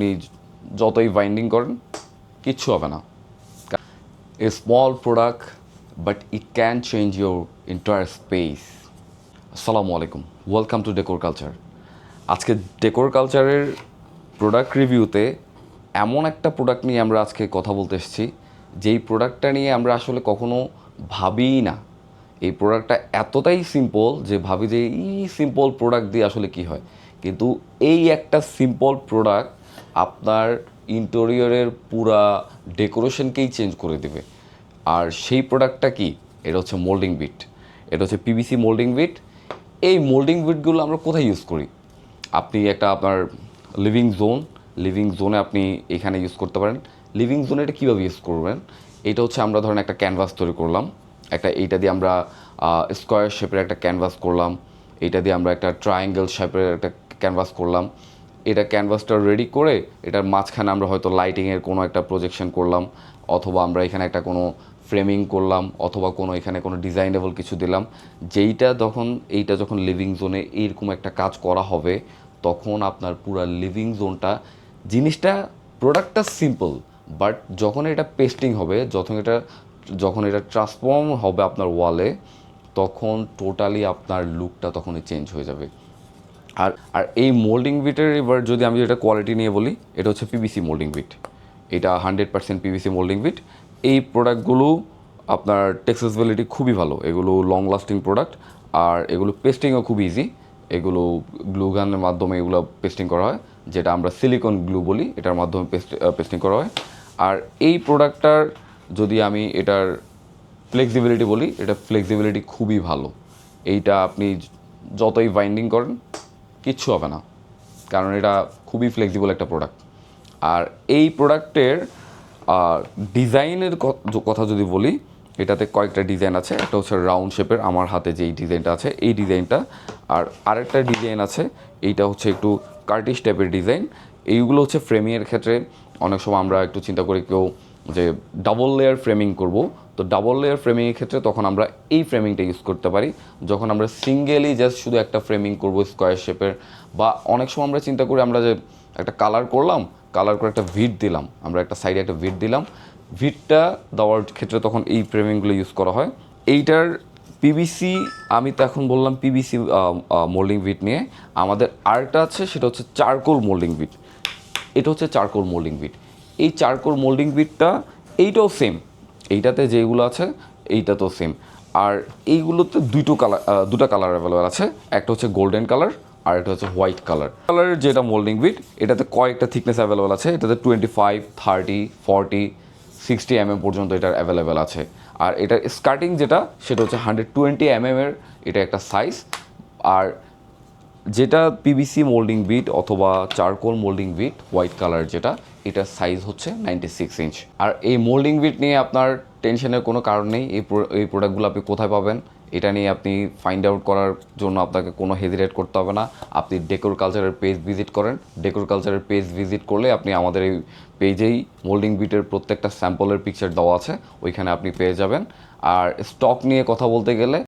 আপনি যতই বাইন্ডিং করেন কিচ্ছু হবে না। A small product but it can change your entire space. আসসালামু আলাইকুম, ওয়েলকাম টু ডেকোর কালচার। আজকে ডেকোর কালচারের প্রোডাক্ট রিভিউতে এমন একটা প্রোডাক্ট নিয়ে আমরা আজকে কথা বলতে এসেছি যেই প্রোডাক্টটা নিয়ে আমরা আসলে কখনো ভাবিই না। এই প্রোডাক্টটা এতটাই সিম্পল যে ভাবি যে এই সিম্পল প্রোডাক্ট দিয়ে আসলে কি হয়, কিন্তু এই একটা সিম্পল প্রোডাক্ট আপনার ইন্টেরিয়রের পুরা ডেকোরেশনকেই চেঞ্জ করে দেবে। আর সেই প্রোডাক্টটা কি? এটা হচ্ছে মোল্ডিং বিট। এটা হচ্ছে পিভিসি মোল্ডিং বিট। এই মোল্ডিং বিটগুলো আমরা কোথায় ইউজ করি? আপনি একটা আপনার লিভিং জোনে আপনি এখানে ইউজ করতে পারেন। লিভিং জোনে এটা কীভাবে ইউজ করবেন? এটা হচ্ছে আমরা ধরেন একটা ক্যানভাস তৈরি করলাম, এইটা দিয়ে আমরা স্কোয়ার শেপের একটা ক্যানভাস করলাম, এইটা দিয়ে আমরা একটা ট্রায়াঙ্গেল শেপের একটা ক্যানভাস করলাম। এটা ক্যানভাসটা রেডি করে এটার মাঝখানে আমরা হয়তো লাইটিংয়ের কোনো একটা প্রজেকশন করলাম, অথবা আমরা এখানে একটা কোনো ফ্রেমিং করলাম, অথবা কোনো এখানে কোনো ডিজাইনেবল কিছু দিলাম। এইটা যখন লিভিং জোনে এইরকম একটা কাজ করা হবে, তখন আপনার পুরো লিভিং জোনটা জিনিসটা প্রোডাক্টটা সিম্পল, বাট যখন এটা পেস্টিং হবে, যখন এটা ট্রান্সফর্ম হবে আপনার ওয়ালে, তখন টোটালি আপনার লুকটা তখনই চেঞ্জ হয়ে যাবে। আর আর এই মোল্ডিং বিটের এবার যদি আমি এটা কোয়ালিটি নিয়ে বলি, এটা হচ্ছে পিভিসি মোল্ডিং বিট। এটা 100% পিভিসি মোল্ডিং বিট। এই প্রোডাক্টগুলো আপনার টেক্সেসিবিলিটি খুবই ভালো, এগুলো লং লাস্টিং প্রোডাক্ট, আর এগুলো পেস্টিংও খুব ইজি। এগুলো গ্লু গানের মাধ্যমে এগুলো পেস্টিং করা হয়, যেটা আমরা সিলিকন গ্লু বলি, এটার মাধ্যমে পেস্টিং করা হয়। আর এই প্রোডাক্টটার যদি আমি এটার ফ্লেক্সিবিলিটি বলি, এটা ফ্লেক্সিবিলিটি খুবই ভালো। এইটা আপনি যতই বাইন্ডিং করেন কিচ্ছু হবে না, কারণ এটা খুবই ফ্লেক্সিবল একটা প্রোডাক্ট। আর এই প্রোডাক্টের ডিজাইনের কথা যদি বলি, এটাতে কয়েকটা ডিজাইন আছে। একটা হচ্ছে রাউন্ড শেপের, আমার হাতে যেই ডিজাইনটা আছে এই ডিজাইনটা। আর আরেকটা ডিজাইন আছে, এইটা হচ্ছে একটু কার্টিশ টাইপের ডিজাইন। এইগুলো হচ্ছে ফ্রেমিংয়ের ক্ষেত্রে অনেক সময় আমরা একটু চিন্তা করি কেউ যে ডাবল লেয়ার ফ্রেমিং করব, তো ডাবল লেয়ার ফ্রেমিংয়ের ক্ষেত্রে তখন আমরা এই ফ্রেমিংটা ইউজ করতে পারি। যখন আমরা সিঙ্গেলি জাস্ট শুধু একটা ফ্রেমিং করব স্কোয়ার শেপের, বা অনেক সময় আমরা চিন্তা করি আমরা যে একটা কালার করলাম, কালার করে একটা ভিট দিলাম, আমরা একটা সাইডে একটা ভিট দিলাম, ভিটটা দেওয়ার ক্ষেত্রে তখন এই ফ্রেমিংগুলো ইউজ করা হয়। এইটার পিভিসি, আমি তো এখন বললাম পিভিসি মোল্ডিং ভিট নিয়ে। আমাদের আরেকটা আছে, সেটা হচ্ছে চারকোল মোল্ডিং ভিট। এটা হচ্ছে চারকোল মোল্ডিং বিট। এই চারকোল মোল্ডিং বিটটা এইটাও সেম, এইটাতে যেগুলো আছে এইটাতেও সেম। আর এইগুলোতে দুটা কালার অ্যাভেলেবেল আছে, একটা হচ্ছে গোল্ডেন কালার আর একটা হচ্ছে হোয়াইট কালারের যেটা মোল্ডিং বিট, এটাতে কয়েকটা থিকনেস অ্যাভেলেবেল আছে। এটাতে 25, 30, 40, 60 পর্যন্ত এটার অ্যাভেলেবেল আছে। আর এটার স্টার্টিং যেটা, সেটা হচ্ছে 120 এর এটা একটা সাইজ। আর যেটা পিভিসি মোল্ডিং বিট অথবা charcoal moulding bit white colour যেটা, এটার সাইজ হচ্ছে 96 ইঞ্চ। আর এই মোল্ডিং বিট নিয়ে আপনার টেনশনের কোনো কারণ নেই। এই প্রোডাক্টগুলো আপনি কোথায় পাবেন, এটা নিয়ে আপনি ফাইন্ড আউট করার জন্য আপনাকে কোনো হেজিটেট করতে হবে না। আপনি ডেকোর কালচারের পেজ ভিজিট করেন, ডেকোর কালচারের পেজ ভিজিট করলে আপনি আমাদের এই পেজেই মোল্ডিং বিটের প্রত্যেকটা স্যাম্পলের পিকচার দেওয়া আছে, ওইখানে আপনি পেয়ে যাবেন। আর স্টক নিয়ে কথা বলতে গেলে